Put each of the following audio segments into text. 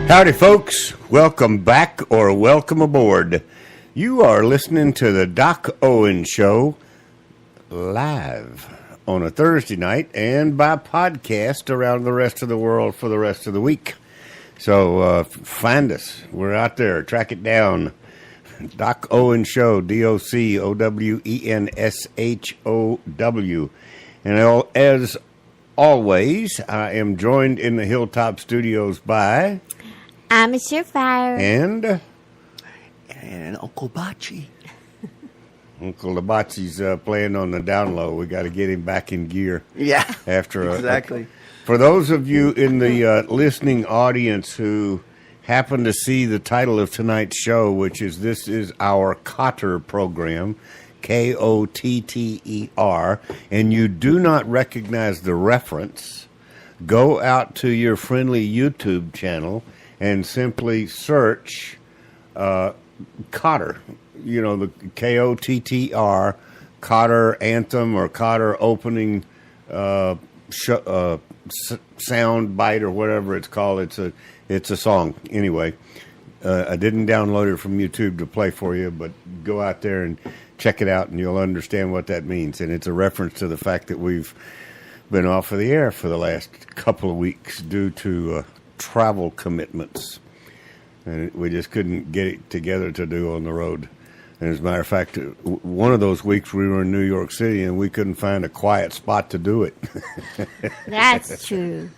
Howdy, folks. Welcome back or welcome aboard. You are listening to the Doc Owen Show live on a Thursday night and by podcast around the rest of the world for the rest of the week. So find us. We're out there. Track it down. Doc Owen Show, DOCOWENSHOW. And as always, I am joined in the Hilltop Studios by... I'm a Surefire. And Uncle Bocce. Uncle Labachi's playing on the down low. We got to get him back in gear. Yeah, after exactly. For those of you in the listening audience who happen to see the title of tonight's show, which is This Is Our KOTTER program, KOTTER, and you do not recognize the reference, go out to your friendly YouTube channel and simply search KOTTER, you know, the KOTTR, KOTTER anthem or KOTTER opening sound bite or whatever it's called. It's a song. Anyway, I didn't download it from YouTube to play for you, but go out there and check it out and you'll understand what that means. And it's a reference to the fact that we've been off of the air for the last couple of weeks due to travel commitments, and we just couldn't get it together to do on the road. And as a matter of fact, one of those weeks we were in New York City and we couldn't find a quiet spot to do it. That's true.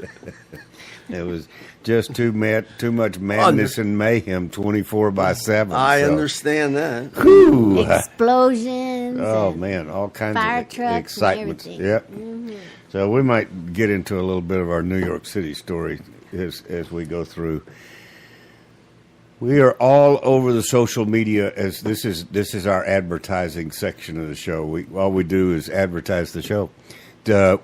It was just too much madness and mayhem 24/7. I understand that. Whew. Explosions. Oh man, all kinds fire of trucks excitement. And Yep. Mm-hmm. So we might get into a little bit of our New York City story as we go through. We are all over the social media, as this is our advertising section of the show. All we do is advertise the show.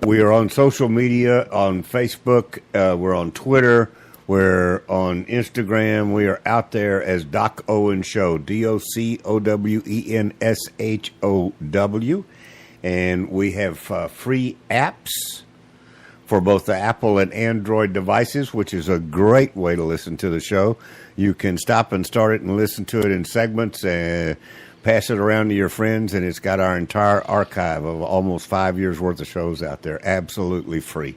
We are on social media, on Facebook, we're on Twitter, we're on Instagram. We are out there as Doc Owen Show, DOCOWENSHOW, and we have free apps for both the Apple and Android devices, which is a great way to listen to the show. You can stop and start it and listen to it in segments and pass it around to your friends, and it's got our entire archive of almost 5 years' worth of shows out there, absolutely free.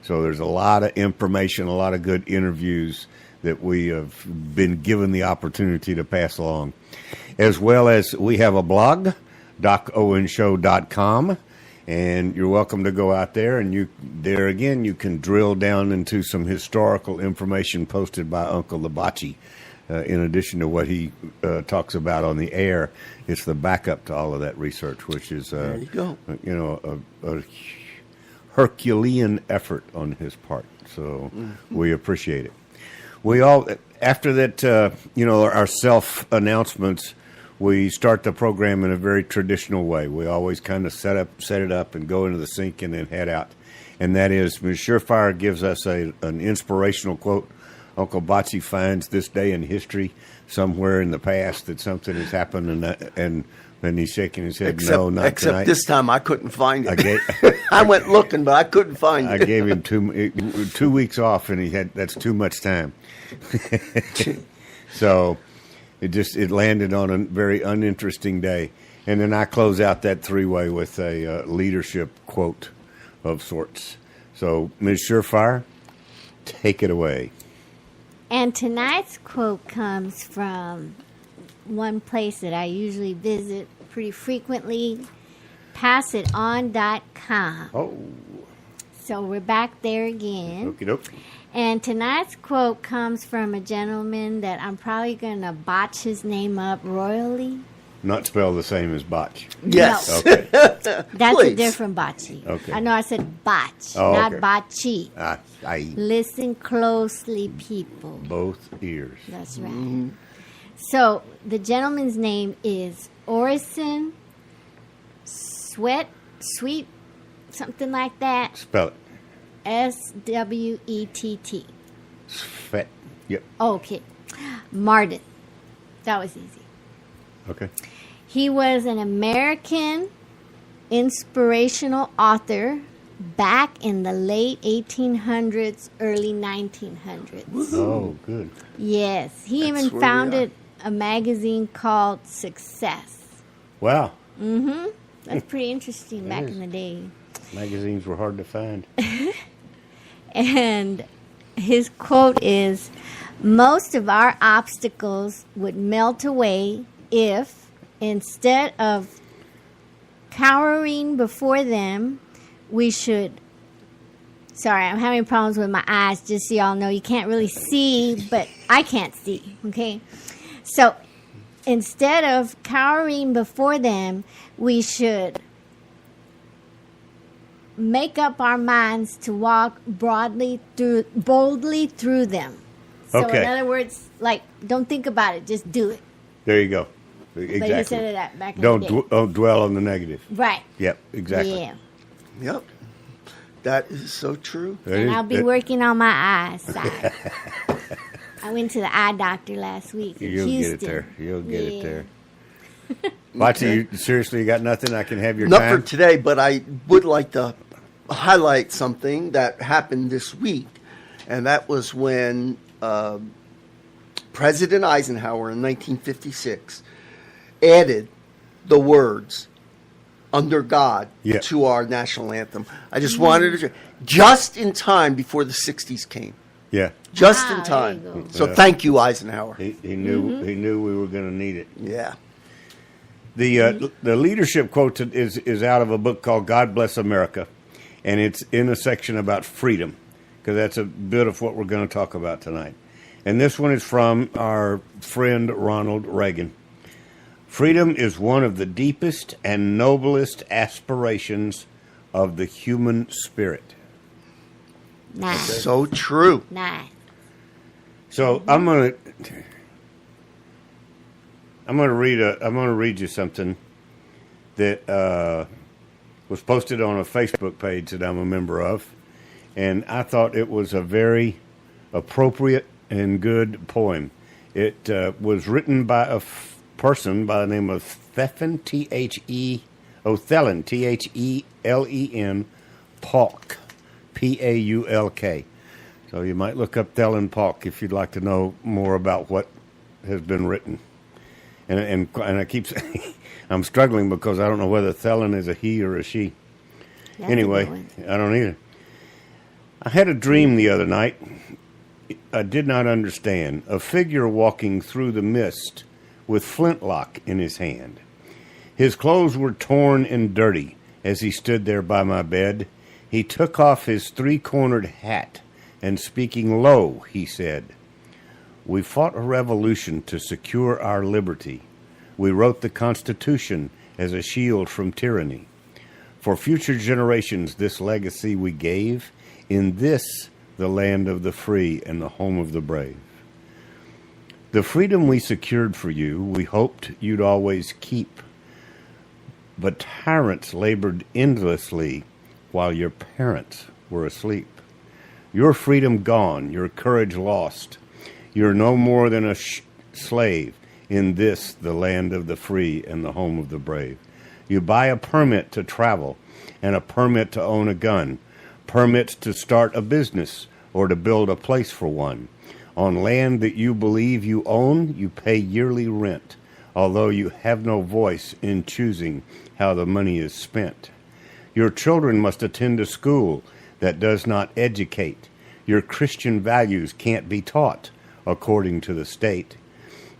So there's a lot of information, a lot of good interviews that we have been given the opportunity to pass along. As well as we have a blog, docowenshow.com. And you're welcome to go out there, and you can drill down into some historical information posted by Uncle Labachi. In addition to what he talks about on the air, it's the backup to all of that research, which is there you go. A Herculean effort on his part. So we appreciate it. We all, after that, our self announcements. We start the program in a very traditional way. We always kind of set it up and go into the sink and then head out. And that is, Ms. Surefire gives us an inspirational quote. Uncle Bocce finds this day in history somewhere in the past that something has happened, and then he's shaking his head, except, no, not except tonight. This time I couldn't find it. I went looking, but I couldn't find it. I gave him 2 weeks off, and that's too much time. So... It landed on a very uninteresting day. And then I close out that three-way with a leadership quote of sorts. So, Ms. Surefire, take it away. And tonight's quote comes from one place that I usually visit pretty frequently, passiton.com. Oh. So we're back there again. Okie doke. And tonight's quote comes from a gentleman that I'm probably going to botch his name up royally. Not spelled the same as botch. Yes. No. Okay. That's Please. a different botchy. Okay. I know I said botch, Oh, not okay. botchy. I Listen closely, people. both ears. That's right. Mm-hmm. So the gentleman's name is Orison Sweet, something like that. Spell it. Swett. Svet. Yep. Okay. Martin. That was easy. Okay. He was an American inspirational author back in the late 1800s, early 1900s. Oh, good. Yes. He That's even where we founded a magazine called Success. Wow. Mm-hmm. That's pretty interesting back is. in the day. Magazines were hard to find. And his quote is, most of our obstacles would melt away if, instead of cowering before them, we should... Sorry, I'm having problems with my eyes, just so y'all know. You can't really see, but I can't see, okay? So, instead of cowering before them, we should make up our minds to walk boldly through them. So Okay. in other words, like, don't think about it, just do it. There you go. Exactly. But he said that back in Don't the day. don't dwell on the negative. Right. Yep, exactly. Yeah. Yep. That is so true. That And is- I'll be that- working on my eyesight. I went to the eye doctor last week in You'll Houston. get it there. You'll get it Yeah. there. Watson, you seriously you got nothing? I can have your Not time? for today, but I would like to highlight something that happened this week, and that was when President Eisenhower in 1956 added the words "under God" Yeah. to our national anthem. I just wanted to, just in time before the 60s came. Yeah. Just Ah, in there time. you go. So Yeah. thank you, Eisenhower. He knew we were going to need it. Yeah. The leadership quote is out of a book called God Bless America, and it's in a section about freedom, because that's a bit of what we're going to talk about tonight. And this one is from our friend Ronald Reagan. Freedom is one of the deepest and noblest aspirations of the human spirit. Nice. So true. Nice. So I'm gonna read you something that was posted on a Facebook page that I'm a member of, and I thought it was a very appropriate and good poem. It was written by a person by the name of Thelen, Thelen, Paulk, Paulk. So you might look up Thelen Paulk if you'd like to know more about what has been written. And I keep saying, I'm struggling because I don't know whether Thelen is a he or a she. That's a Anyway, good one. I don't either. I had a dream the other night. I did not understand. A figure walking through the mist with flintlock in his hand. His clothes were torn and dirty as he stood there by my bed. He took off his three-cornered hat, and speaking low, he said, "We fought a revolution to secure our liberty. We wrote the Constitution as a shield from tyranny. For future generations, this legacy we gave, in this, the land of the free and the home of the brave. The freedom we secured for you, we hoped you'd always keep. But tyrants labored endlessly while your parents were asleep. Your freedom gone, your courage lost. You're no more than a slave in this, the land of the free and the home of the brave. You buy a permit to travel and a permit to own a gun, permits to start a business or to build a place for one. On land that you believe you own, you pay yearly rent, although you have no voice in choosing how the money is spent. Your children must attend a school that does not educate. Your Christian values can't be taught, according to the state.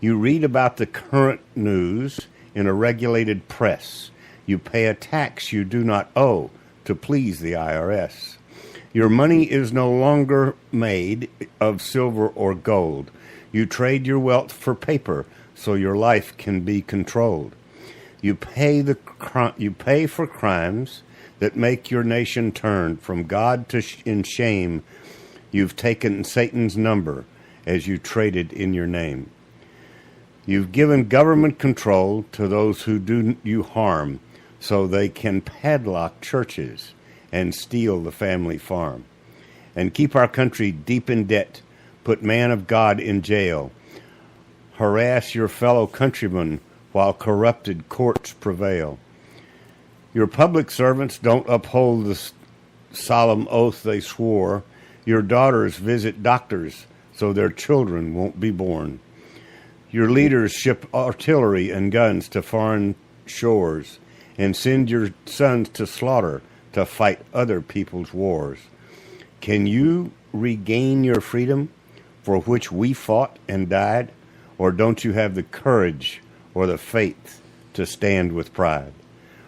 You read about the current news in a regulated press. You pay a tax you do not owe to please the IRS. Your money is no longer made of silver or gold. You trade your wealth for paper so your life can be controlled. You pay for crimes that make your nation turn from God to in shame. You've taken Satan's number as you traded in your name. You've given government control to those who do you harm, so they can padlock churches and steal the family farm, and keep our country deep in debt, put man of God in jail, harass your fellow countrymen while corrupted courts prevail. Your public servants don't uphold the solemn oath they swore. Your daughters visit doctors so their children won't be born. Your leaders ship artillery and guns to foreign shores and send your sons to slaughter to fight other people's wars. Can you regain your freedom for which we fought and died? Or don't you have the courage or the faith to stand with pride?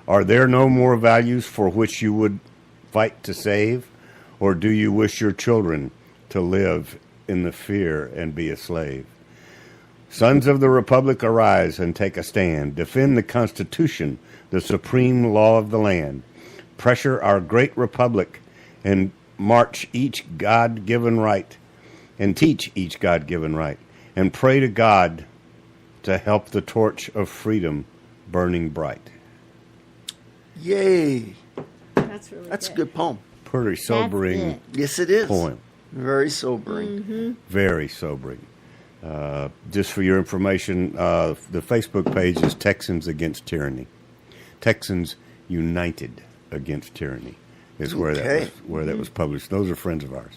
Are there no more values for which you would fight to save? Or do you wish your children to live in the fear and be a slave? Sons of the Republic, arise and take a stand. Defend the Constitution, the supreme law of the land. Pressure our great Republic and march each God-given right, and teach each God-given right, and pray to God to help the torch of freedom burning bright. Yay. That's really That's a good. good poem. Pretty sobering it. Yes, it is. poem. Very sobering. Very sobering. Just for your information, the Facebook page is Texans Against Tyranny. Texans United Against Tyranny is where that was published. Those are friends of ours.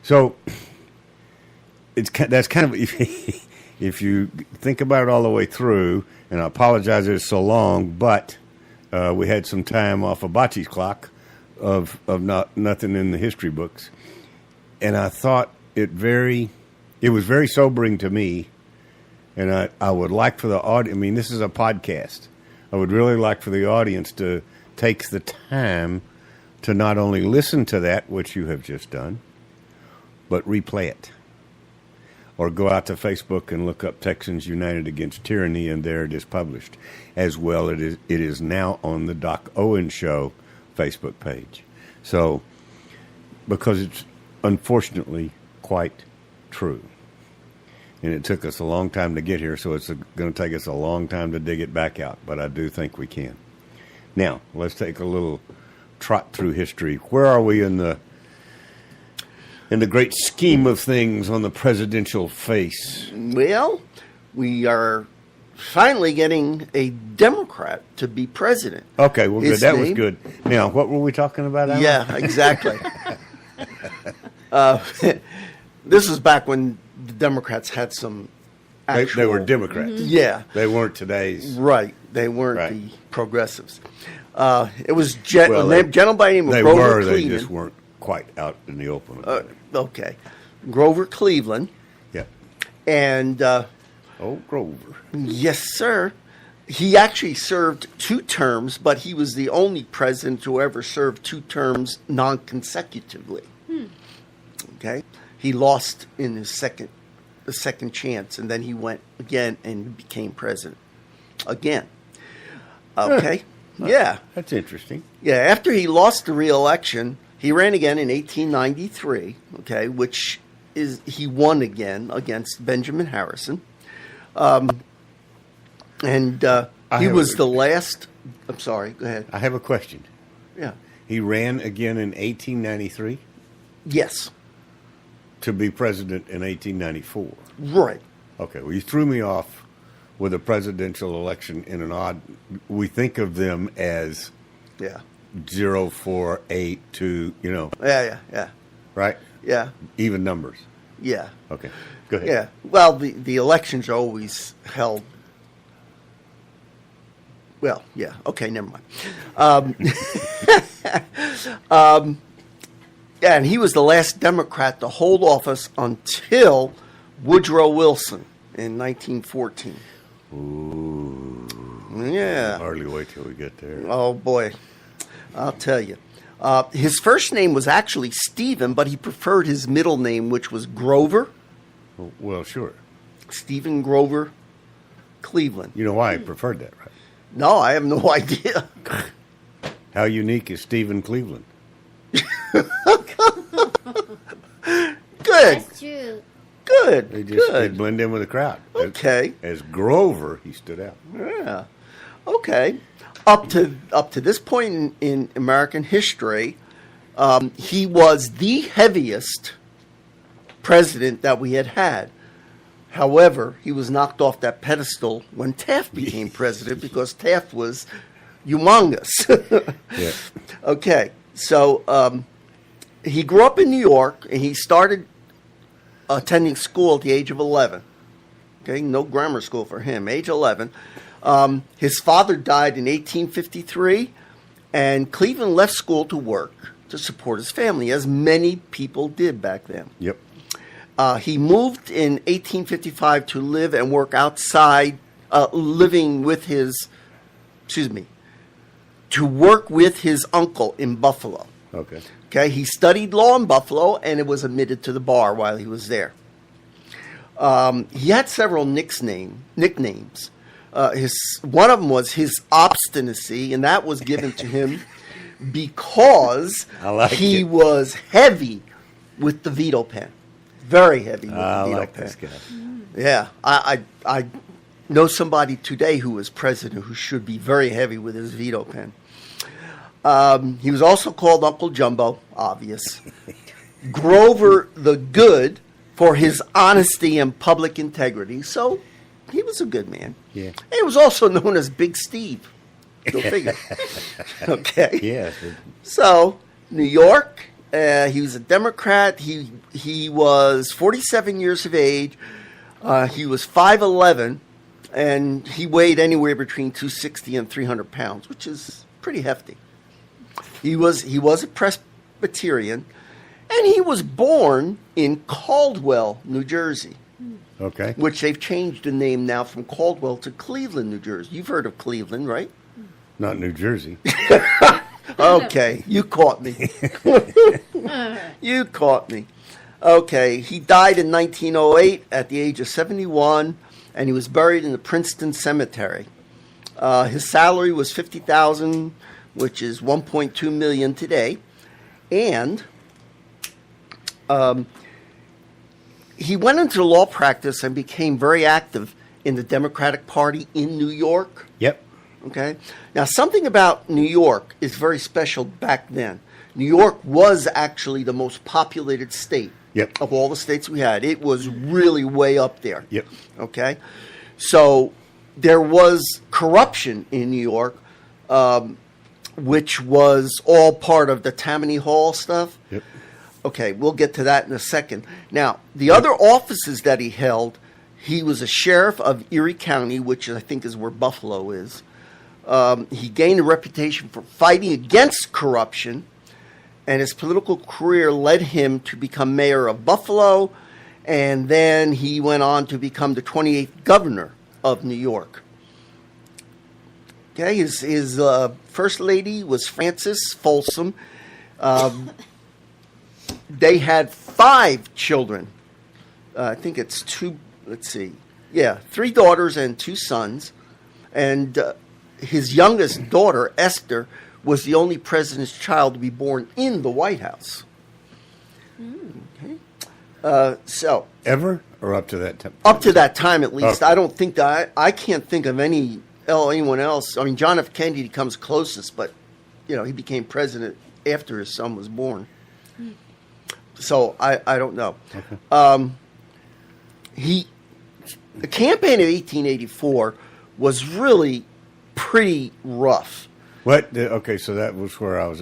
So that's kind of if you think about it all the way through. And I apologize it's so long, but we had some time off of Bocce's clock of nothing in the history books, and I thought it was very sobering to me, and I would like for the audience. I mean, this is a podcast. I would really like for the audience to take the time to not only listen to that, which you have just done, but replay it. Or go out to Facebook and look up Texans United Against Tyranny, and there it is published. As well, it is now on the Doc Owen Show Facebook page. So, because it's unfortunately quite true. And it took us a long time to get here, so it's going to take us a long time to dig it back out. But I do think we can. Now, let's take a little trot through history. Where are we in the great scheme of things on the presidential face? Well, we are finally getting a Democrat to be president. Okay, well, His good. That name- was good. Now, what were we talking about, Alan? Yeah, exactly. This was back when the Democrats had some actual... They were Democrats. Yeah. They weren't today's. Right. They weren't Right. the progressives. It was a gentleman by the name of They Grover were. Cleveland. They just weren't quite out in the open. Okay. Grover Cleveland. Yeah. And, Oh, Grover. yes, sir. He actually served 2 terms, but he was the only president to ever serve 2 terms non-consecutively. Okay? He lost in the second chance, and then he went again and became president. Again. Okay? Yeah. That's interesting. Yeah, after he lost the re-election, he ran again in 1893, okay, which is he won again against Benjamin Harrison. And he was the last... I'm sorry, go ahead. I have a question. Yeah. He ran again in 1893 Yes. to be president in 1894. Right. Okay, well, you threw me off with a presidential election in an odd... We think of them as Yeah. 0, 4, 8, 2, Yeah. right? Yeah. Even numbers. Yeah. Okay, go ahead. Yeah. Well, the elections are always held. Well, yeah. Okay, never mind. Yeah, and he was the last Democrat to hold office until Woodrow Wilson in 1914. Ooh. Yeah. Hardly wait till we get there. Oh, boy. I'll tell you. His first name was actually Stephen, but he preferred his middle name, which was Grover. Well, sure. Stephen Grover Cleveland. You know why I preferred that, right? No, I have no idea. How unique is Stephen Cleveland? Good. That's true. Good. He just Good. he'd blend in with the crowd. Okay. As Grover, he stood out. Yeah. Okay. up to this point in American history, he was the heaviest president that we had. However, he was knocked off that pedestal when Taft became president because Taft was humongous. Yeah. Okay, so he grew up in New York, and he started attending school at the age of 11. Okay, no grammar school for him, age 11. His father died in 1853, and Cleveland left school to work to support his family, as many people did back then. Yep. He moved in 1855 to live and work outside, living with his, to work with his uncle in Buffalo. Okay. Okay, he studied law in Buffalo and was admitted to the bar while he was there. He had several nicknames. One of them was his obstinacy, and that was given to him because he was heavy with the veto pen. Very heavy with the veto pen. This guy. Yeah, I know somebody today who was president who should be very heavy with his veto pen. He was also called Uncle Jumbo, obvious. Grover the Good for his honesty and public integrity. So he was a good man. Yeah. And he was also known as Big Steve. Go figure. Okay. Yeah. So, New York, he was a Democrat. He was 47 years of age. He was 5'11", and he weighed anywhere between 260 and 300 pounds, which is pretty hefty. He was a Presbyterian, and he was born in Caldwell, New Jersey, Okay. which they've changed the name now from Caldwell to Cleveland, New Jersey. You've heard of Cleveland, right? Not New Jersey. Okay, you caught me. You caught me. Okay, he died in 1908 at the age of 71, and he was buried in the Princeton Cemetery. His salary was $50,000, which is $1.2 million today, and he went into law practice and became very active in the Democratic Party in New York. Yep. Okay. Now, something about New York is very special back then. New York was actually the most populated state Yep. of all the states we had. It was really way up there. Yep. Okay. So there was corruption in New York, which was all part of the Tammany Hall stuff. Yep. Okay, we'll get to that in a second. Now, the other offices that he held, he was a sheriff of Erie County, which I think is where Buffalo is. He gained a reputation for fighting against corruption, and his political career led him to become mayor of Buffalo, and then he went on to become the 28th governor of New York. Okay, his first lady was Frances Folsom. They had 5 children. I think it's 2, let's see. Yeah, 3 daughters and 2 sons. And his youngest daughter, Esther, was the only president's child to be born in the White House. Okay. So Ever or up to that time? up to that time, at least, Okay. I don't think that I can't think of anyone else. I mean, John F. Kennedy comes closest, but he became president after his son was born. So I don't know. Okay. The campaign of 1884 was really pretty rough. What? Okay, so that was what I was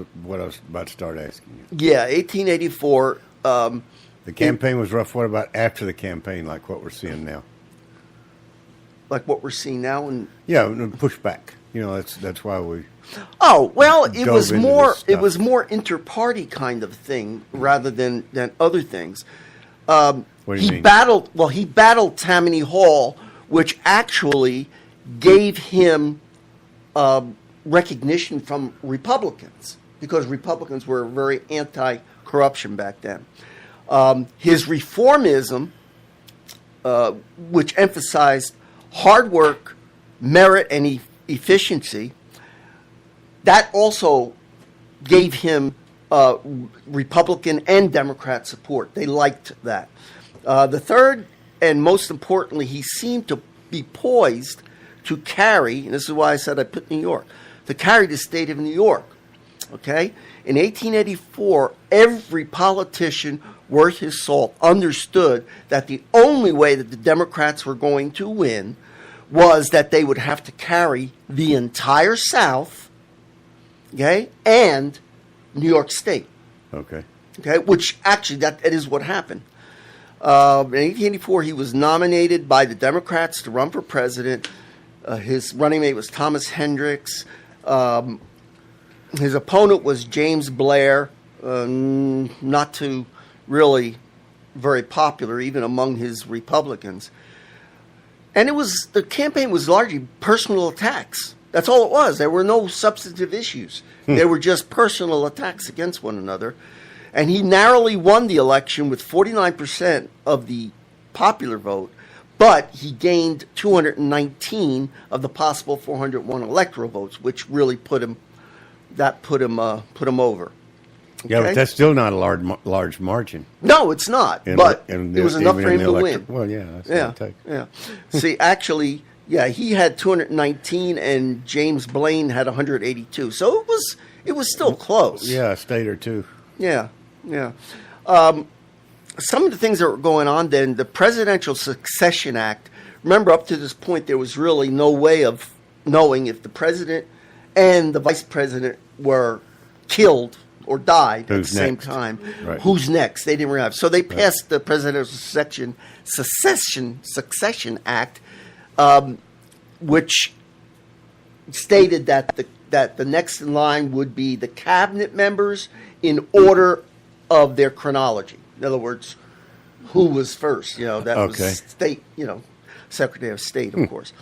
about to start asking you. Yeah, 1884. The campaign was rough. What about after the campaign, like what we're seeing now? Like what we're seeing now, and Yeah, pushback. That's why we. oh well, it Dove was into more this stuff. it was more inter-party kind of thing rather than other things. What do you He mean? battled Tammany Hall, which actually gave him recognition from Republicans, because Republicans were very anti-corruption back then. His reformism, which emphasized hard work, merit, and efficiency, that also gave him Republican and Democrat support. They liked that. The third, and most importantly, he seemed to be poised to carry, and this is why I said I put New York, to carry the state of New York. Okay? In 1884, every politician worth his salt understood that the only way that the Democrats were going to win was that they would have to carry the entire South, okay, and New York State. Okay. Okay, which actually that is what happened. In 1884, he was nominated by the Democrats to run for president. His running mate was Thomas Hendricks. His opponent was James Blair, not too really very popular, even among his Republicans. And the campaign was largely personal attacks. That's all it was. There were no substantive issues. They were just personal attacks against one another. And he narrowly won the election with 49% of the popular vote, but he gained 219 of the possible 401 electoral votes, which really put him over. Yeah, Okay? but that's still not a large margin. No, it's not. But it was enough for him to win. Well, yeah, that's Yeah, what it takes. yeah. See, actually, yeah, he had 219, and James Blaine had 182. So it was still close. Yeah, a state or two. Yeah, yeah. Some of the things that were going on then, the Presidential Succession Act. Remember, up to this point, there was really no way of knowing if the president and the vice president were killed or died at the same time. Right. Who's next? They didn't realize. So they passed the Presidential Succession Act, which stated that the next in line would be the cabinet members in order of their chronology. In other words, who was first? That was state. Secretary of State, of course.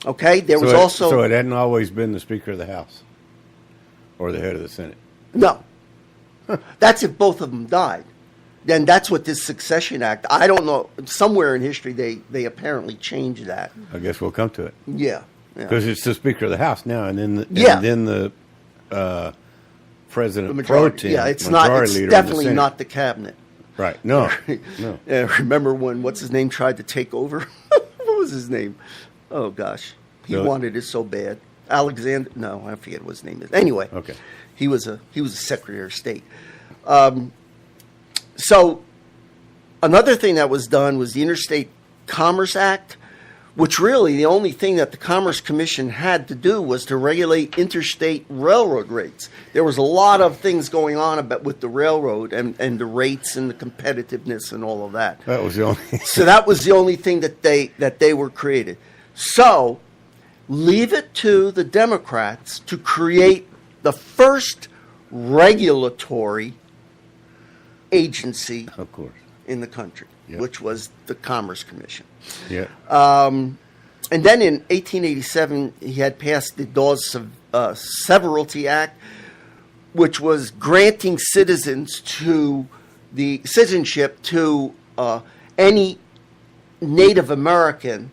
Okay. So it hadn't always been the Speaker of the House or the head of the Senate. No. That's if both of them died. Then that's what this Succession Act. I don't know. Somewhere in history, they apparently changed that. I guess we'll come to it. Yeah. Because it's the Speaker of the House now, and then the President pro tem, yeah, it's majority leader definitely in the Senate. not the cabinet. Right. No. No. Remember when what's his name tried to take over? What was his name? Oh gosh, he wanted it so bad. Alexander? No, I forget what his name is. Anyway, okay. He was a Secretary of State. So another thing that was done was the Interstate Commerce Act, which really the only thing that the Commerce Commission had to do was to regulate interstate railroad rates. There was a lot of things going on with the railroad and the rates and the competitiveness and all of that. That was the only. So that was the only thing that they were created. So leave it to the Democrats to create the first regulatory agency, Of course. in the country, Yeah. which was the Commerce Commission. Yeah. And then in 1887, he had passed the Dawes Severalty Act, which was granting citizenship to any Native American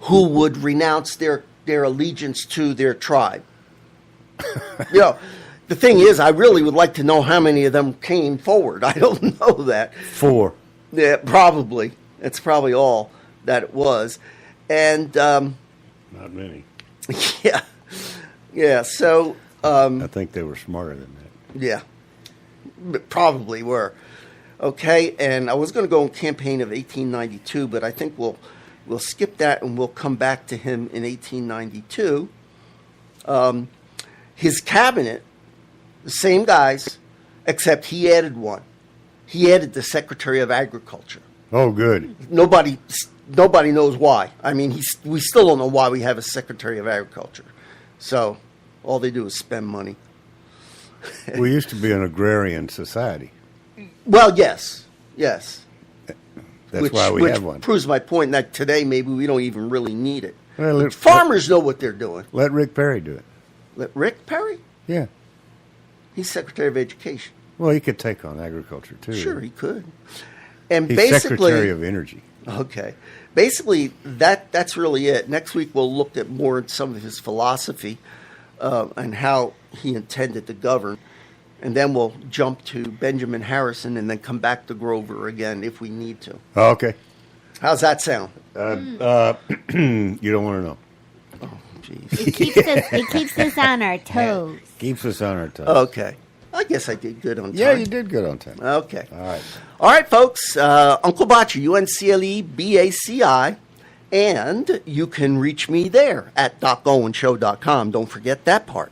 who would renounce their allegiance to their tribe. The thing is, I really would like to know how many of them came forward. I don't know that. 4. Yeah, probably. That's probably all that it was. And, Not many. yeah. Yeah, so... I think they were smarter than that. yeah. Probably were. Okay, and I was going to go on campaign of 1892, but I think we'll skip that and we'll come back to him in 1892. His cabinet, the same guys, except he added one. He added the Secretary of Agriculture. Oh, good. Nobody knows why. I mean, we still don't know why we have a Secretary of Agriculture. So all they do is spend money. We used to be an agrarian society. Well, yes. That's why we have one. Which proves my point that today maybe we don't even really need it. Well, Farmers know what they're doing. Let Rick Perry do it. Rick Perry? Yeah. He's Secretary of Education. Well, he could take on agriculture, too. Sure, he could. And He's basically, Secretary of Energy. Okay. Basically, that's really it. Next week, we'll look at more at some of his philosophy and how he intended to govern. And then we'll jump to Benjamin Harrison and then come back to Grover again if we need to. Okay. How's that sound? You don't want to know. Jeez. It keeps us on our toes. Keeps us on our toes. Okay. I guess I did good on time. Yeah, you did good on time. Okay. All right, folks. Uncle Bachi, UNCLEBACI. And you can reach me there at docowenshow.com. Don't forget that part.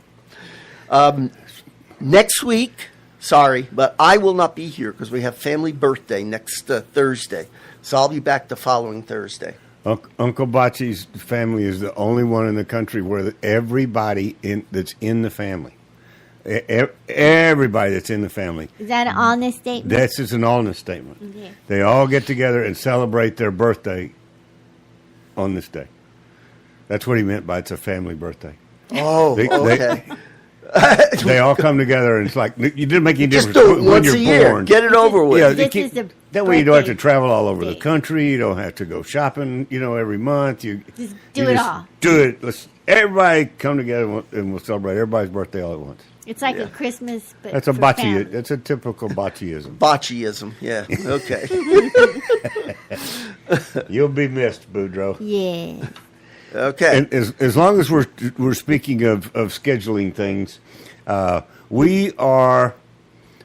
Next week, sorry, but I will not be here because we have family birthday next Thursday. So I'll be back the following Thursday. Uncle Bachi's family is the only one in the country where everybody that's in the family, everybody that's in the family. Is that an honest statement? That's just an honest statement. Okay. They all get together and celebrate their birthday on this day. That's what he meant by it's a family birthday. Oh, okay. They all come together, and it's like you didn't make any difference Just do it when once you're a year. born. Get it over with. Yeah, This is the that way you don't have to birthday travel all over the date. country. You don't have to go shopping, every month. Just do it all. Do it. Let's everybody come together and we'll celebrate everybody's birthday all at once. It's like a Christmas, but That's a for Bachi. family. That's a typical Bachiism. Botchyism. Yeah. Okay. You'll be missed, Boudreaux. Yeah. Okay. And as long as we're speaking of scheduling things, we are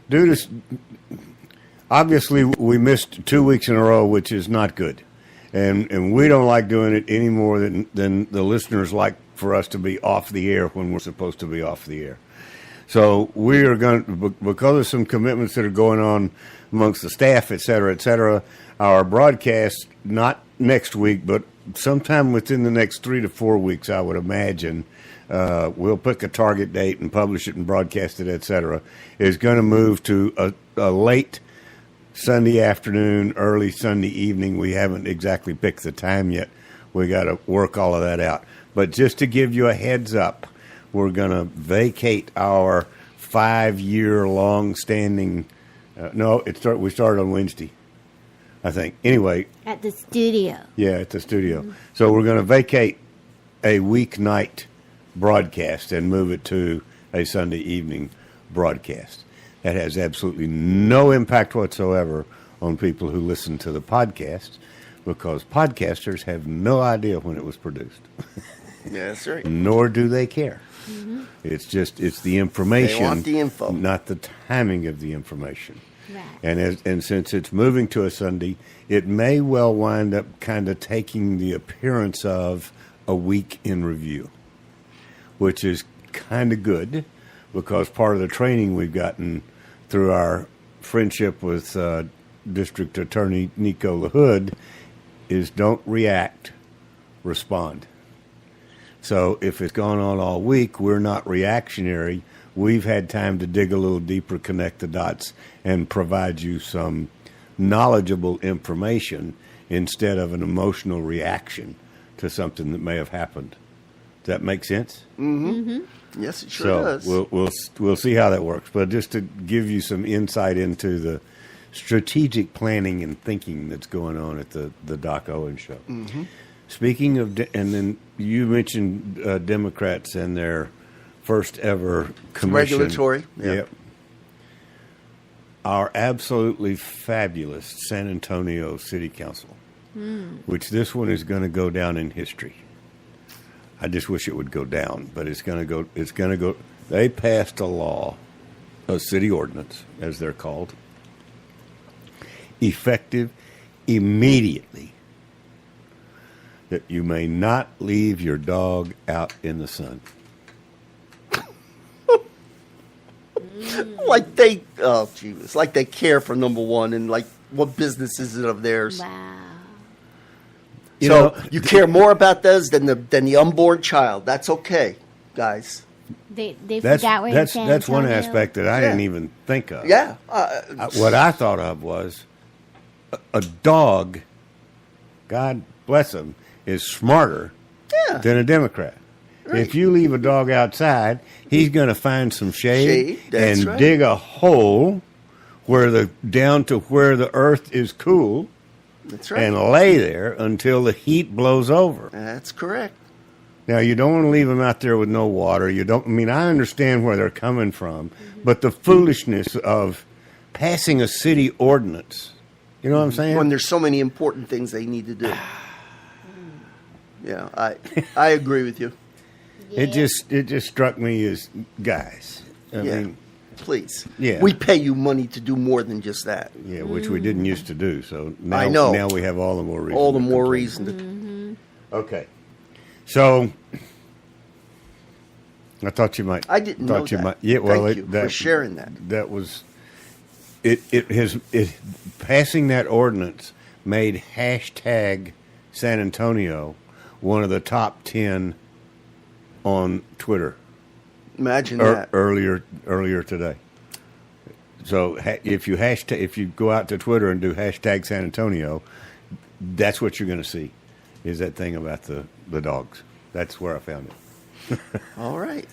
due to obviously we missed 2 weeks in a row, which is not good, and we don't like doing it any more than the listeners like for us to be off the air when we're supposed to be off the air. So we are going to, because of some commitments that are going on amongst the staff, et cetera, our broadcast, not next week, but sometime within the next 3 to 4 weeks, I would imagine, we'll pick a target date and publish it and broadcast it, et cetera, is going to move to a late Sunday afternoon, early Sunday evening. We haven't exactly picked the time yet. We got to work all of that out. But just to give you a heads up, we're going to vacate our 5-year long-standing. We started on Wednesday, I think. Anyway, At the studio. yeah, at the studio. Mm-hmm. So we're going to vacate a weeknight broadcast and move it to a Sunday evening broadcast. That has absolutely no impact whatsoever on people who listen to the podcast because podcasters have no idea when it was produced. Yeah, that's right. Nor do they care. Mm-hmm. It's the information. They want the info. Not the timing of the information. Right. And since it's moving to a Sunday, it may well wind up kind of taking the appearance of a week in review, which is kind of good because part of the training we've gotten through our friendship with District Attorney Nico LaHood is don't react, respond. So if it's gone on all week, we're not reactionary. We've had time to dig a little deeper, connect the dots, and provide you some knowledgeable information instead of an emotional reaction to something that may have happened. Does that make sense? Mm-hmm. Mm-hmm. Yes, it sure does. We'll see how that works. But just to give you some insight into the strategic planning and thinking that's going on at the Doc Owens Show. Mm-hmm. Speaking of, and then you mentioned Democrats and their first ever commission. Regulatory. Yeah. Yep. Our absolutely fabulous San Antonio City Council, which this one is going to go down in history. I just wish it would go down, but it's going to go. It's going to go. They passed a law, a city ordinance, as they're called, effective immediately, that you may not leave your dog out in the sun. Like they, it's like they care for number one, and like what business is it of theirs? Wow. You care more about those than the unborn child. That's okay, guys. They forgot where that's one aspect that I didn't even think of. Yeah. What I thought of was a dog, God bless him, is smarter than a Democrat. Right. If you leave a dog outside, he's going to find some shade and dig a hole down to where the earth is cool. That's right. And lay there until the heat blows over. That's correct. Now, you don't want to leave them out there with no water. I understand where they're coming from, but the foolishness of passing a city ordinance, you know what I'm saying? When there's so many important things they need to do. Yeah, I agree with you. It just struck me as guys. I mean, please. Yeah. We pay you money to do more than just that. yeah, which we didn't used to do. So now, I know. now we have all the more reason. All the to more complain. reason to. Okay, so I thought you might. I didn't know you that. might. Yeah, well, Thank you for sharing that. That was it. Passing that ordinance made hashtag San Antonio one of the top 10 on Twitter. Imagine that. Earlier today. So if you go out to Twitter and do hashtag San Antonio, that's what you're going to see, is that thing about the dogs. That's where I found it. All right.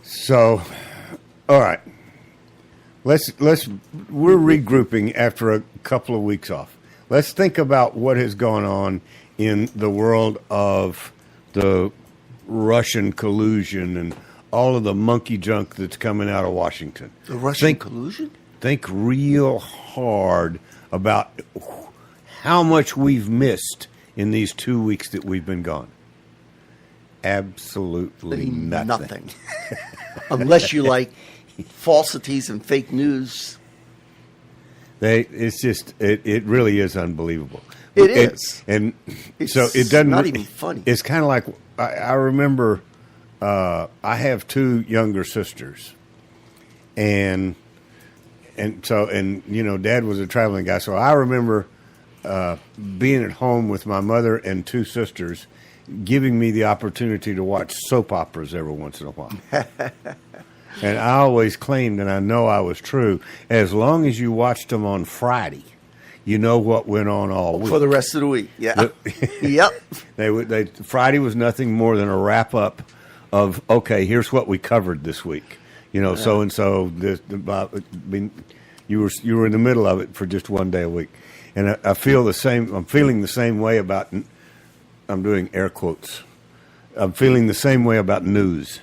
So, all right. We're regrouping after a couple of weeks off. Let's think about what has gone on in the world of the Russian collusion and all of the monkey junk that's coming out of Washington. The Russian collusion? Think real hard about how much we've missed in these 2 weeks that we've been gone. Absolutely nothing. Unless you like falsities and fake news. It really is unbelievable. It is. And It's so it doesn't. not even funny. It's kind of like, I remember, I have two younger sisters, and Dad was a traveling guy, so I remember being at home with my mother and two sisters, giving me the opportunity to watch soap operas every once in a while. And I always claimed, and I know I was true, as long as you watched them on Friday, you know what went on all week. For the rest of the week. Yeah. Yep. Friday was nothing more than a wrap up of, okay, here's what we covered this week. So and so. You were in the middle of it for just one day a week, and I feel the same. I'm feeling the same way about. I'm doing air quotes. I'm feeling the same way about news.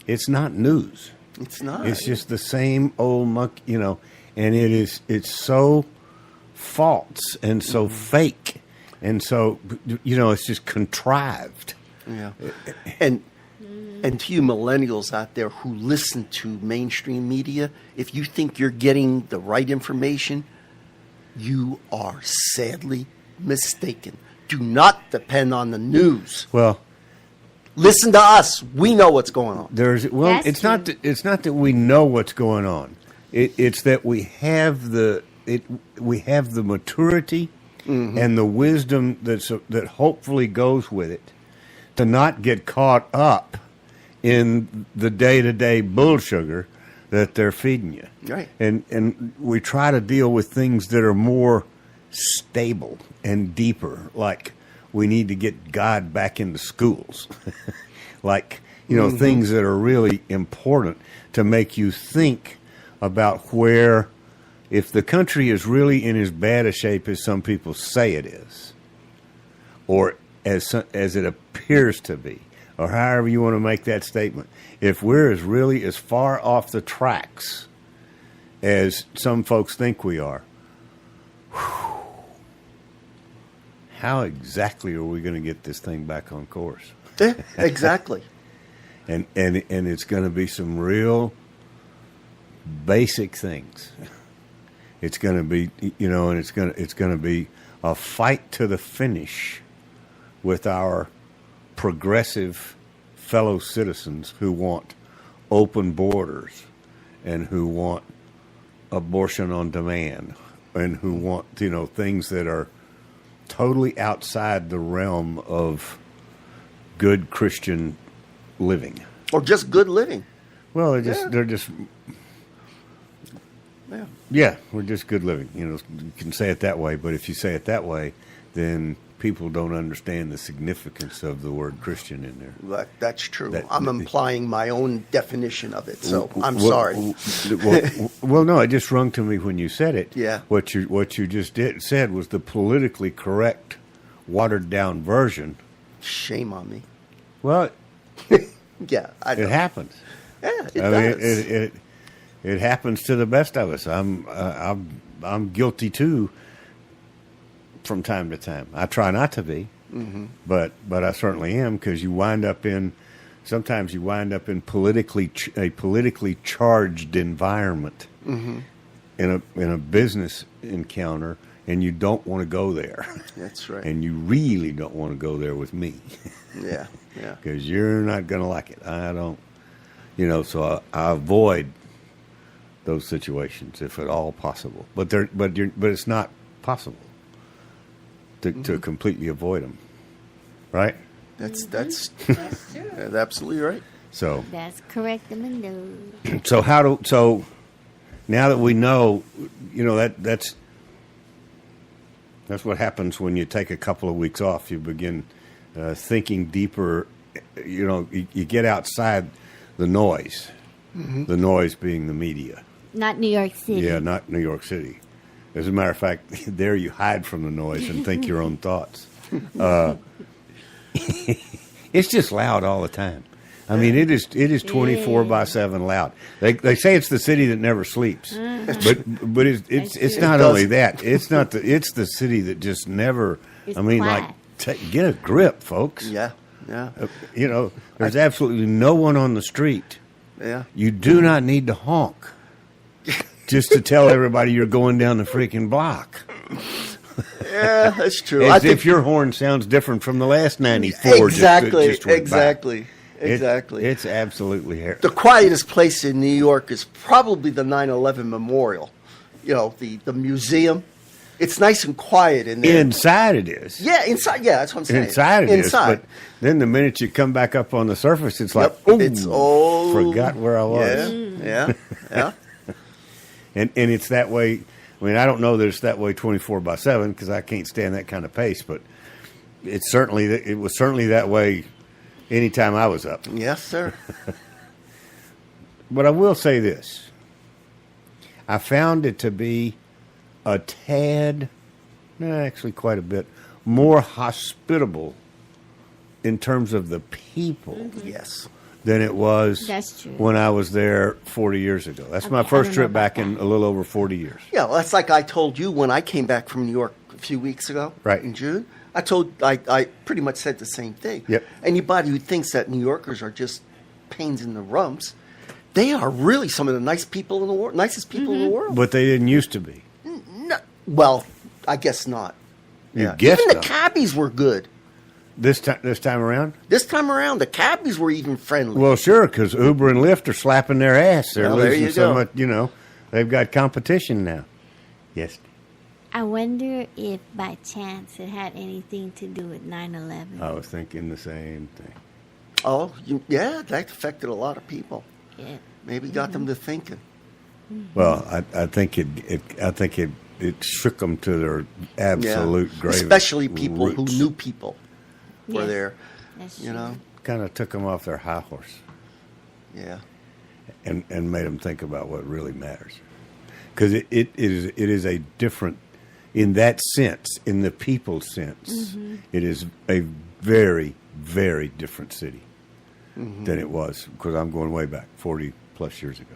It's not news. It's not. It's just the same old muck, and it's so false and so fake, and so it's just contrived. Yeah. And to you millennials out there who listen to mainstream media, if you think you're getting the right information, you are sadly mistaken. Do not depend on the news. Well, listen to us. We know what's going on. That's It's not that we know what's going on. It's that we have the maturity and the wisdom that hopefully goes with it to not get caught up in the day-to-day bull sugar that they're feeding you. Right. And we try to deal with things that are more stable and deeper, like we need to get God back into schools. Like, things that are really important to make you think about where, if the country is really in as bad a shape as some people say it is, or as it appears to be, or however you want to make that statement, if we're really as far off the tracks as some folks think we are, how exactly are we going to get this thing back on course? Yeah, exactly. And it's going to be some real basic things. It's going to be, and it's going to be a fight to the finish with our progressive fellow citizens who want open borders and who want abortion on demand and who want, things that are totally outside the realm of good Christian living. Or just good living. Well, they're just we're just good living. You can say it that way, but if you say it that way, then people don't understand the significance of the word Christian in there. That's true. I'm implying my own definition of it, so I'm sorry. Well, no, it just rung to me when you said it. Yeah. What you just said was the politically correct, watered down version. Shame on me. Well, yeah, it happens. Yeah, it does. Mean, it happens to the best of us. I'm guilty too. From time to time, I try not to be, but I certainly am, because you wind up in sometimes you wind up in a politically charged environment in a business encounter, and you don't want to go there. That's right. And you really don't want to go there with me. Yeah. Because you're not going to like it. I don't, so I avoid those situations if at all possible. But it's not possible to completely avoid them, right? That's true. That's absolutely right. So That's correct, Amanda. so now that we know, that's what happens when you take a couple of weeks off. You begin thinking deeper. You get outside the noise. The noise being the media. Not New York City. Yeah, not New York City. As a matter of fact, there you hide from the noise and think your own thoughts. It's just loud all the time. I mean, it is 24/7 loud. They say it's the city that never sleeps, but it's not only that. It's the city that just never. It's I mean, quiet. get a grip, folks. Yeah. There's absolutely no one on the street. Yeah. You do not need to honk just to tell everybody you're going down the freaking block. Yeah, that's true. As if your horn sounds different from the last 94. Exactly. Just went by. Exactly. It's absolutely hair. The quietest place in New York is probably the 9/11 Memorial. The museum. It's nice and quiet in there. Inside it is. Yeah, inside. Yeah, that's what I'm saying. Inside it is. But then the minute you come back up on the surface, it's like, forgot where I was. Yeah. And it's that way. I mean, I don't know that it's that way 24/7 because I can't stand that kind of pace. But it was certainly that way anytime I was up. Yes, sir. But I will say this: I found it to be a tad, actually quite a bit, more hospitable in terms of the people Yes. than it was That's true. when I was there 40 years ago. That's my Okay, I first don't know trip about back in that. a little over 40 years. Yeah, well, that's like I told you when I came back from New York a few weeks ago, Right. in June. I pretty much said the same thing. Yep. Anybody who thinks that New Yorkers are just pains in the rumps, they are really some of the nicest people in the world. But they didn't used to be. No, well, I guess not. You guessed Even the them. cabbies were good. This time around? This time around, the cabbies were even friendly. Well, sure, because Uber and Lyft are slapping their ass. They're Well, there losing you so go. much, they've got competition now. Yes. I wonder if by chance it had anything to do with 9/11. I was thinking the same thing. that affected a lot of people. Yeah. Maybe got them to thinking. Well, I think it shook them to their absolute grave. Especially people roots. who knew people were Yes, there. That's You true. know? Kind of took them off their high horse Yeah. and made them think about what really matters. Because it is a different, in that sense, in the people sense, it is a very, very different city than it was. Because I'm going way back, 40 plus years ago.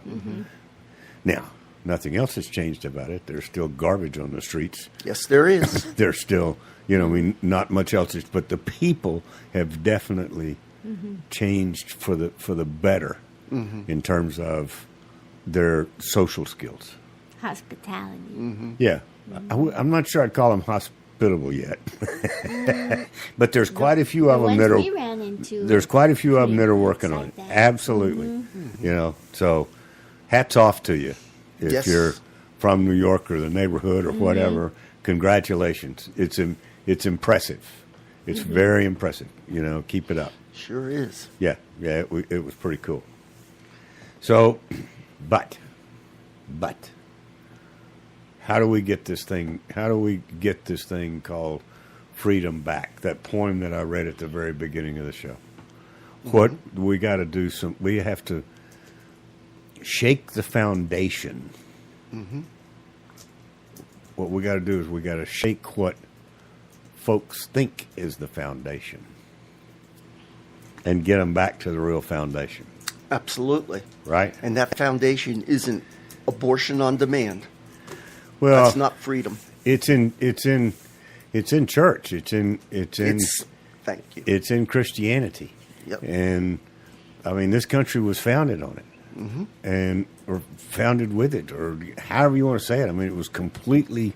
Now, nothing else has changed about it. There's still garbage on the streets. Yes, there is. There's still, not much else. But the people have definitely changed for the better in terms of their social skills. Hospitality. Yeah, I'm not sure I'd call them hospitable yet, but there's quite a few of them that we are. ran into. There's quite a few of them that are treatments working on like it. that. Absolutely, So, hats off to you if Yes. you're from New York or the neighborhood or whatever. Congratulations! It's impressive. It's very impressive. Keep it up. Sure is. Yeah, it was pretty cool. So, but, how do we get this thing? How do we get this thing called freedom back? That poem that I read at the very beginning of the show. What we got to do? We have to shake the foundation. What we got to do is we got to shake what folks think is the foundation and get them back to the real foundation. Absolutely. Right? And that foundation isn't abortion on demand. Well, That's not freedom. it's in church. It's in Thank you. it's in Christianity. Yep. And I mean, this country was founded on it, and or founded with it, or however you want to say it. I mean, it was completely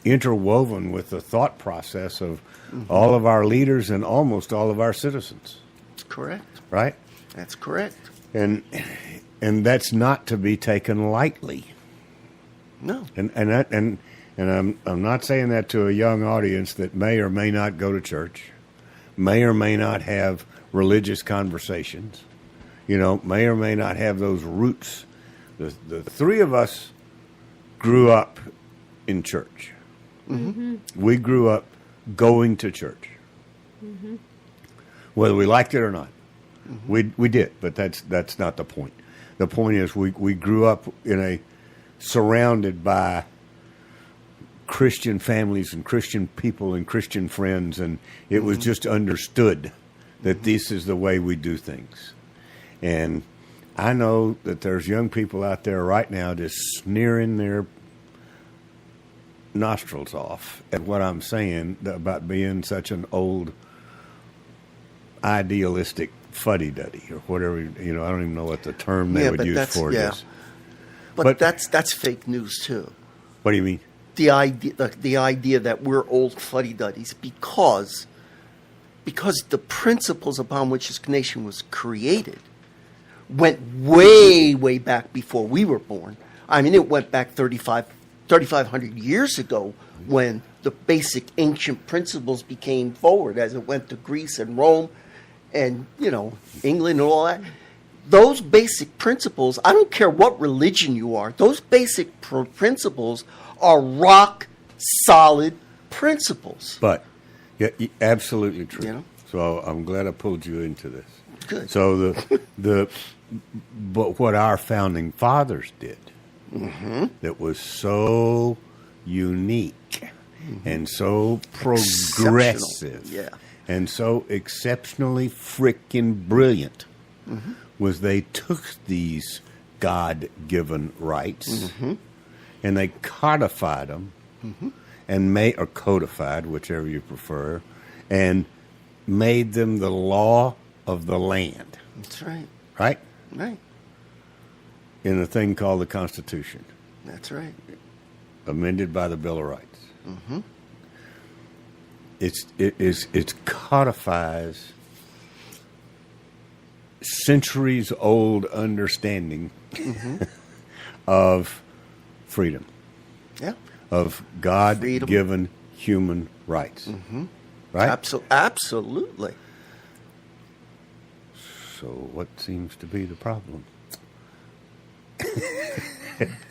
interwoven with the thought process of all of our leaders and almost all of our citizens. That's correct. Right? That's correct. And that's not to be taken lightly. No. And I'm not saying that to a young audience that may or may not go to church, may or may not have religious conversations, may or may not have those roots. The three of us grew up in church. Mm-hmm. We grew up going to church, whether we liked it or not. We did, but that's not the point. The point is we grew up surrounded by Christian families and Christian people and Christian friends, and it was just understood that this is the way we do things. And I know that there's young people out there right now just sneering their nostrils off at what I'm saying about being such an old idealistic fuddy-duddy or whatever. I don't even know what the term they would use for it is. But that's fake news too. What do you mean? The idea that we're old fuddy-duddies because the principles upon which this nation was created went way, way back before we were born. I mean, it went back 3,500 years ago when the basic ancient principles became forward as it went to Greece and Rome and, England and all that. Those basic principles, I don't care what religion you are, those basic principles are rock solid principles. But, yeah, absolutely true. So I'm glad I pulled you into this. Good. So but what our founding fathers did that was so unique and so progressive and so exceptionally freaking brilliant was they took these God-given rights and they codified them and or codified, whichever you prefer, and made them the law of the land. That's right. Right? Right. In a thing called the Constitution. That's right. Amended by the Bill of Rights. It codifies centuries old understanding of freedom. Yeah. Of God-given human rights. Right? Absolutely. So what seems to be the problem?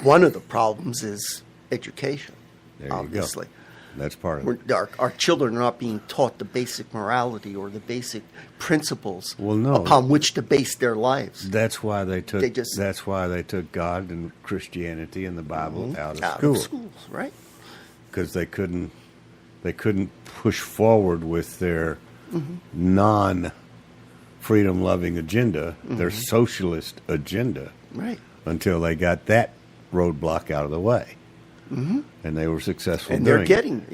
One of the problems is education. There you obviously. Go. That's part of it. Our children are not being taught the basic morality or the basic principles upon which to base their lives. That's why they took. That's why they took God and Christianity and the Bible out of schools, right? Because they couldn't push forward with their non-freedom-loving agenda, their socialist agenda, right? Until they got that roadblock out of the way. And they were successful and doing they're getting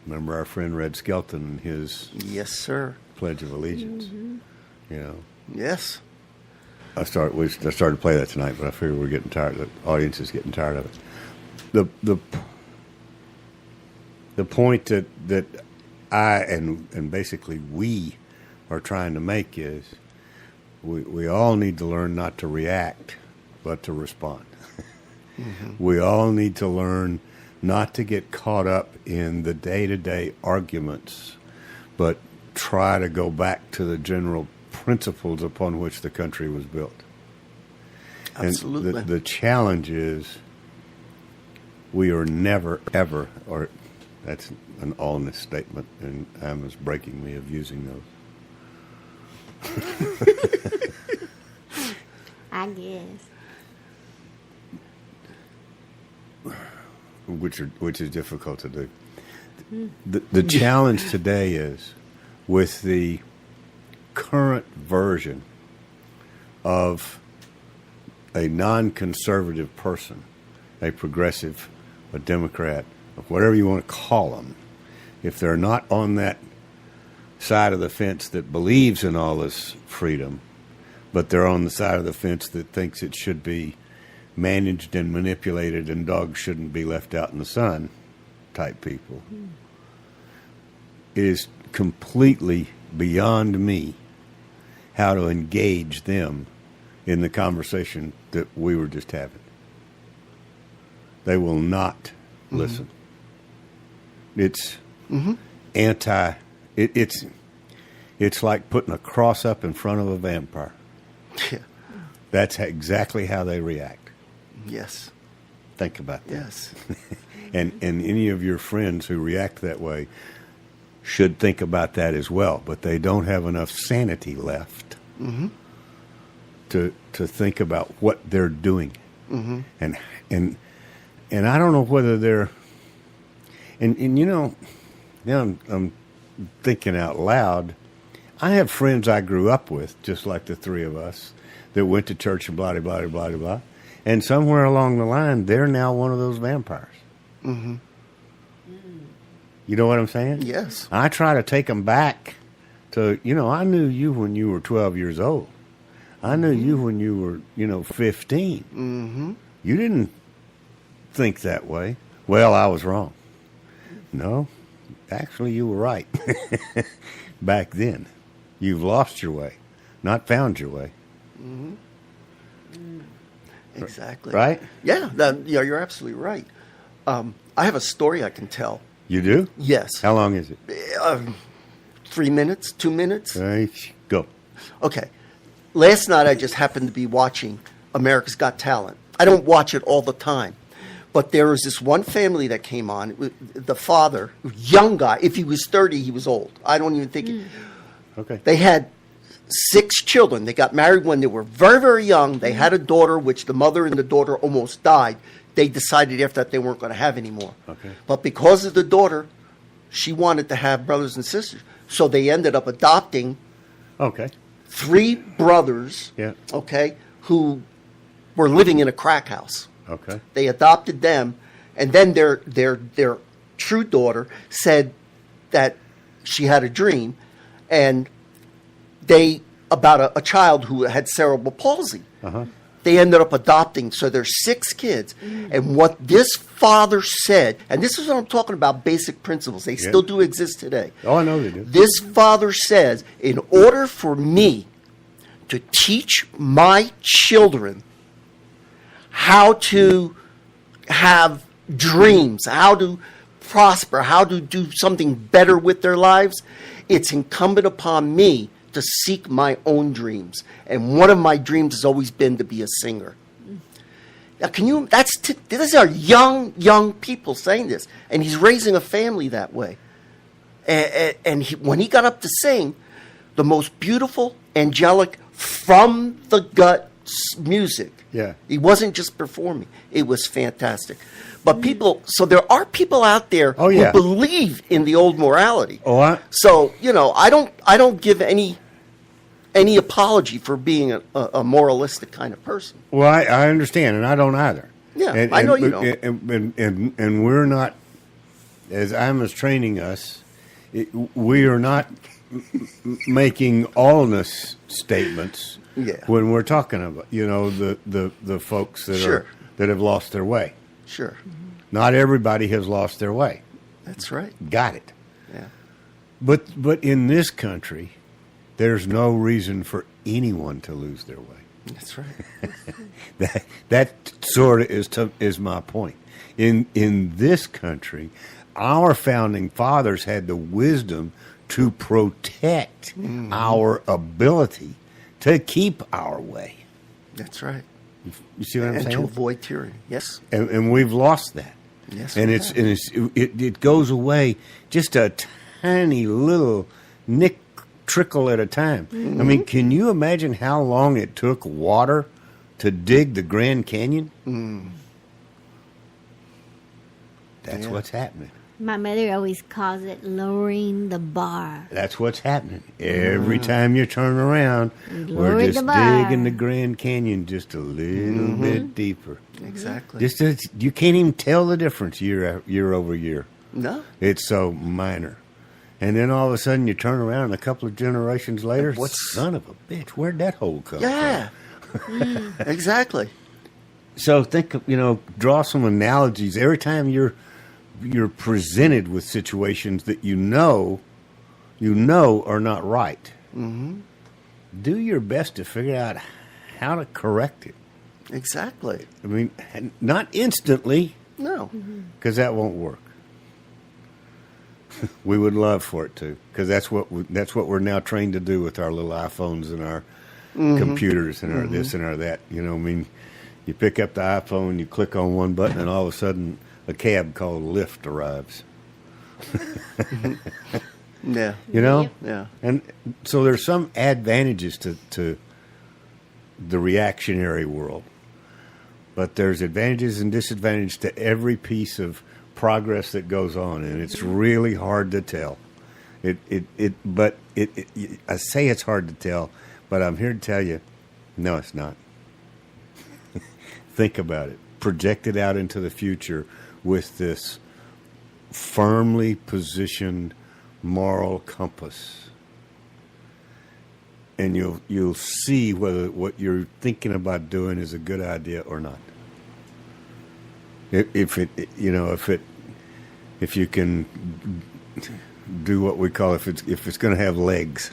Remember our friend Red Skelton and his yes, sir, Pledge of Allegiance. Yes. I started to play that tonight, but I figured we're getting tired. The audience is getting tired of it. The point that I and basically we are trying to make is we all need to learn not to react, but to respond. We all need to learn not to get caught up in the day-to-day arguments, but try to go back to the general principles upon which the country was built. Absolutely. And the challenge is we are never, ever, or that's an allness statement, and Emma's breaking me of using those. I guess. Which is difficult to do. The challenge today is with the current version of a non-conservative person, a progressive, a Democrat, or whatever you want to call them, if they're not on that side of the fence that believes in all this freedom, but they're on the side of the fence that thinks it should be managed and manipulated and dogs shouldn't be left out in the sun type people. It is completely beyond me how to engage them in the conversation that we were just having. They will not listen. It's it's like putting a cross up in front of a vampire. Yeah. That's exactly how they react. Yes. Think about that. Yes. And any of your friends who react that way should think about that as well. But they don't have enough sanity left to think about what they're doing. And I don't know whether they're and you know, now I'm thinking out loud. I have friends I grew up with, just like the three of us, that went to church and blah, blah, blah, blah, blah. And somewhere along the line, they're now one of those vampires. You know what I'm saying? Yes. I try to take them back to, I knew you when you were 12 years old. I knew you when you were, 15. You didn't think that way. Well, I was wrong. No, actually, you were right. Back then. You've lost your way, not found your way. Exactly. Right? Yeah, you're absolutely right. I have a story I can tell. You do? Yes. How long is it? 3 minutes, 2 minutes. Go. Okay. Last night I just happened to be watching America's Got Talent. I don't watch it all the time. But there was this one family that came on. The father, young guy. If he was 30, he was old. I don't even think. Okay. They had 6 children. They got married when they were very, very young. They had a daughter, which the mother and the daughter almost died. They decided after that they weren't going to have any more. Okay. But because of the daughter, she wanted to have brothers and sisters. So they ended up adopting Okay. 3 brothers, Yeah. okay, who were living in a crack house. Okay. They adopted them, and then their true daughter said that she had a dream, and about a child who had cerebral palsy. They ended up adopting, so there's 6 kids. And what this father said, and this is what I'm talking about, basic principles. They still do exist today. Oh, I know they do. This father says, in order for me to teach my children how to have dreams, how to prosper, how to do something better with their lives, it's incumbent upon me to seek my own dreams. And one of my dreams has always been to be a singer. Now, these are young people saying this, and he's raising a family that way. And when he got up to sing, the most beautiful, angelic, from the gut music. Yeah. He wasn't just performing. It was fantastic. But so there are people out there who believe in the old morality. So, I don't give any apology for being a moralistic kind of person. Well, I understand, and I don't either. Yeah, I know you don't. And we're not, as Ima's training us, we are not making allness statements when we're talking about, the folks that that have lost their way. Sure. Not everybody has lost their way. That's right. Got it. Yeah. But in this country, there's no reason for anyone to lose their way. That's right. that sort of is my point. In this country, our founding fathers had the wisdom to protect our ability to keep our way. That's right. You see what I'm saying? And to avoid tyranny. Yes. And we've lost that. Yes. And it goes away just a tiny little trickle at a time. I mean, can you imagine how long it took water to dig the Grand Canyon? That's what's happening. My mother always calls it lowering the bar. That's what's happening. Every time you turn around, we're just digging the Grand Canyon just a little bit deeper. Exactly. You can't even tell the difference year over year. No. It's so minor. And then all of a sudden you turn around and a couple of generations later, What's- son of a bitch, where'd that hole come Yeah. Exactly. from? So think of, draw some analogies. Every time you're presented with situations that you know are not right, do your best to figure out how to correct it. Exactly. I mean, not instantly, No. because that won't work. We would love for it to, because that's what we're now trained to do with our little iPhones and our computers and our this and our that. I mean, you pick up the iPhone, you click on one button, and all of a sudden, a cab called Lyft arrives. Yeah. Yeah. And so there's some advantages to the reactionary world, but there's advantages and disadvantages to every piece of progress that goes on, and it's really hard to tell. I say it's hard to tell, but I'm here to tell you, no, it's not. Think about it. Project it out into the future with this firmly positioned moral compass, and you'll see whether what you're thinking about doing is a good idea or not. If you can do what we call if it's going to have legs,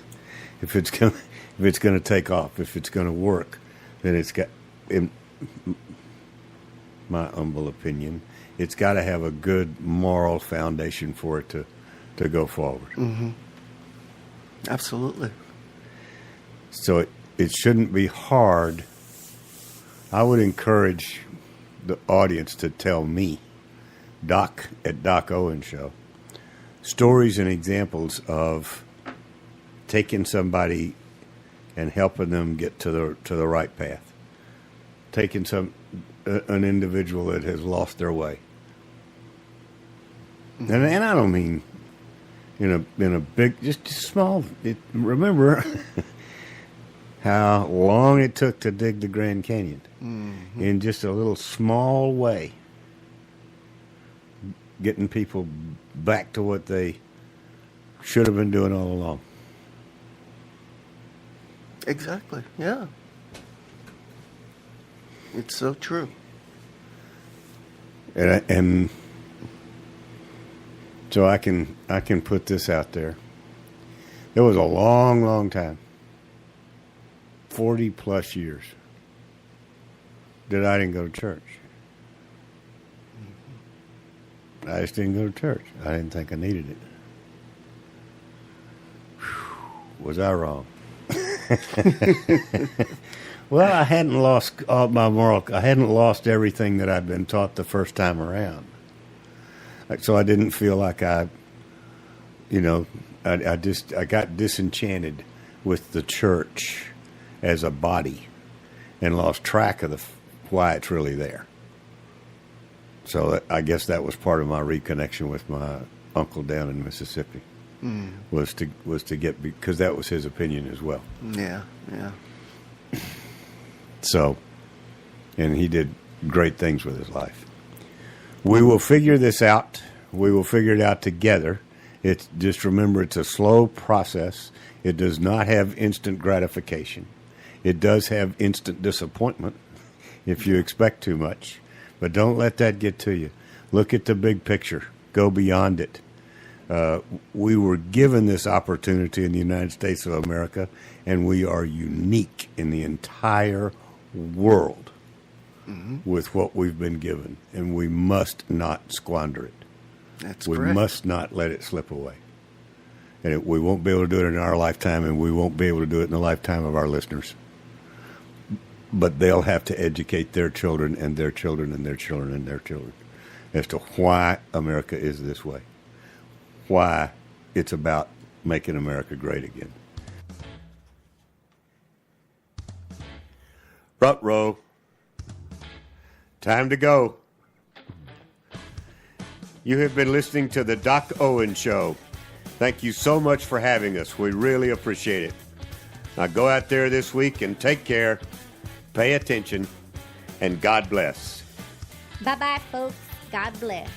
if it's going to take off, if it's going to work, then it's got, in my humble opinion, it's got to have a good moral foundation for it to go forward. Mm-hmm. Absolutely. So it shouldn't be hard. I would encourage the audience to tell me, Doc at Doc Owen Show, stories and examples of taking somebody and helping them get to the right path. Taking an individual that has lost their way. And I don't mean in a big, just small. Remember how long it took to dig the Grand Canyon in just a little small way, getting people back to what they should have been doing all along. Exactly. Yeah. It's so true. And so I can put this out there. There was a long, long time, 40 plus years, that I didn't go to church. I just didn't go to church. I didn't think I needed it. Whew, was I wrong? Well, I hadn't lost all my moral. I hadn't lost everything that I'd been taught the first time around. So I didn't feel like I got disenchanted with the church as a body and lost track of why it's really there. So I guess that was part of my reconnection with my uncle down in Mississippi. Was to get, because that was his opinion as well. Yeah, yeah. So, and he did great things with his life. We will figure this out. We will figure it out together. It's just remember, it's a slow process. It does not have instant gratification. It does have instant disappointment if you expect too much. But don't let that get to you. Look at the big picture. Go beyond it. We were given this opportunity in the United States of America, and we are unique in the entire world with what we've been given, and we must not squander it. That's We correct. must not let it slip away. And we won't be able to do it in our lifetime, and we won't be able to do it in the lifetime of our listeners. But they'll have to educate their children and their children and their children and their children as to why America is this way, why it's about making America great again. Front row. Time to go. You have been listening to the Doc Owen Show. Thank you so much for having us. We really appreciate it. Now go out there this week and take care, pay attention, and God bless. Bye-bye, folks. God bless.